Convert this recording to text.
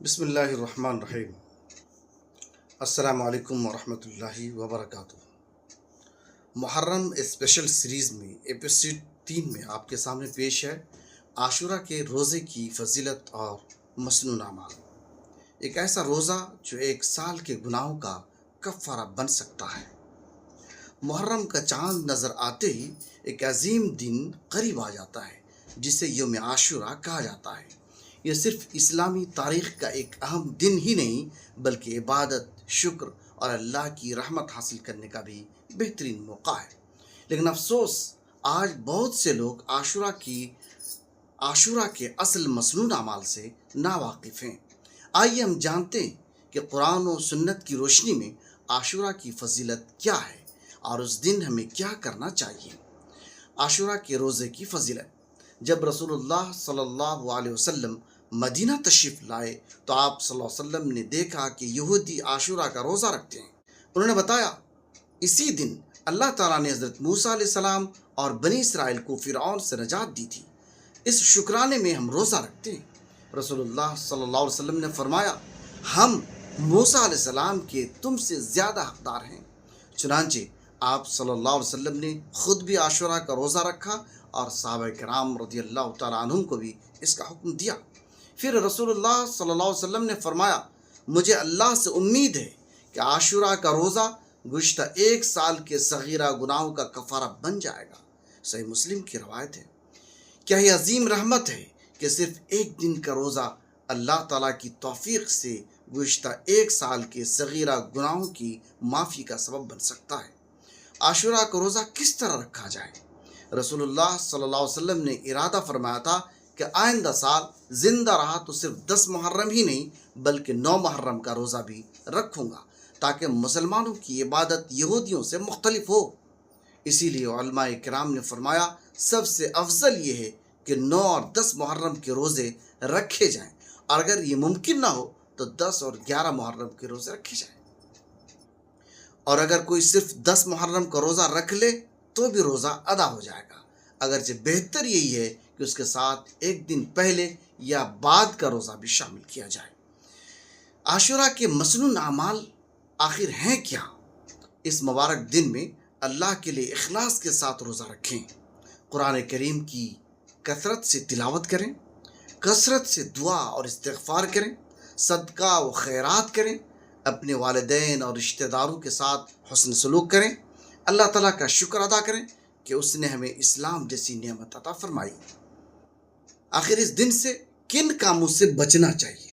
بسم اللہ الرحمن الرحیم۔ السلام علیکم ورحمۃ اللہ وبرکاتہ۔ محرم اسپیشل سیریز میں ایپیسوڈ 3 میں آپ کے سامنے پیش ہے عاشورہ کے روزے کی فضیلت اور مسنون اعمال۔ ایک ایسا روزہ جو ایک سال کے گناہوں کا کفارہ بن سکتا ہے۔ محرم کا چاند نظر آتے ہی ایک عظیم دن قریب آ جاتا ہے جسے یوم عاشورہ کہا جاتا ہے۔ یہ صرف اسلامی تاریخ کا ایک اہم دن ہی نہیں بلکہ عبادت، شکر اور اللہ کی رحمت حاصل کرنے کا بھی بہترین موقع ہے۔ لیکن افسوس، آج بہت سے لوگ عاشورہ کے اصل مسنون اعمال سے ناواقف ہیں۔ آئیے ہم جانتے ہیں کہ قرآن و سنت کی روشنی میں عاشورہ کی فضیلت کیا ہے اور اس دن ہمیں کیا کرنا چاہیے۔ عاشورہ کے روزے کی فضیلت۔ جب رسول اللہ صلی اللہ علیہ وسلم مدینہ تشریف لائے تو آپ صلی اللہ علیہ وسلم نے دیکھا کہ یہودی عاشورہ کا روزہ رکھتے ہیں۔ انہوں نے بتایا، اسی دن اللہ تعالیٰ نے حضرت موسیٰ علیہ السلام اور بنی اسرائیل کو فرعون سے نجات دی تھی۔ اس شکرانے میں ہم روزہ رکھتے ہیں۔ رسول اللہ صلی اللہ علیہ وسلم نے فرمایا، ہم موسیٰ علیہ السلام کے تم سے زیادہ حقدار ہیں۔ چنانچہ آپ صلی اللہ علیہ وسلم نے خود بھی عاشورہ کا روزہ رکھا اور صحابہ کرام رضی اللہ تعالیٰ عنہم کو بھی اس کا حکم دیا۔ پھر رسول اللہ صلی اللہ علیہ وسلم نے فرمایا، مجھے اللہ سے امید ہے کہ عاشورہ کا روزہ گزشتہ ایک سال کے صغیرہ گناہوں کا کفارہ بن جائے گا۔ صحیح مسلم کی روایت ہے۔ کیا یہ عظیم رحمت ہے کہ صرف ایک دن کا روزہ اللہ تعالیٰ کی توفیق سے گزشتہ ایک سال کے صغیرہ گناہوں کی معافی کا سبب بن سکتا ہے۔ عاشورہ کا روزہ کس طرح رکھا جائے؟ رسول اللہ صلی اللہ علیہ وسلم نے ارادہ فرمایا تھا کہ آئندہ سال زندہ رہا تو صرف 10 محرم ہی نہیں بلکہ 9 محرم کا روزہ بھی رکھوں گا تاکہ مسلمانوں کی عبادت یہودیوں سے مختلف ہو۔ اسی لیے علماء کرام نے فرمایا، سب سے افضل یہ ہے کہ 9 اور 10 محرم کے روزے رکھے جائیں، اور اگر یہ ممکن نہ ہو تو 10 اور 11 محرم کے روزے رکھے جائیں۔ اور اگر کوئی صرف 10 محرم کا روزہ رکھ لے تو بھی روزہ ادا ہو جائے گا، اگرچہ بہتر یہی ہے کہ اس کے ساتھ ایک دن پہلے یا بعد کا روزہ بھی شامل کیا جائے۔ عاشورہ کے مسنون اعمال آخر ہیں کیا؟ اس مبارک دن میں اللہ کے لیے اخلاص کے ساتھ روزہ رکھیں، قرآن کریم کی کثرت سے تلاوت کریں، کثرت سے دعا اور استغفار کریں، صدقہ و خیرات کریں، اپنے والدین اور رشتہ داروں کے ساتھ حسن سلوک کریں، اللہ تعالیٰ کا شکر ادا کریں کہ اس نے ہمیں اسلام جیسی نعمت عطا فرمائی۔ آخر اس دن سے کن کاموں سے بچنا چاہیے؟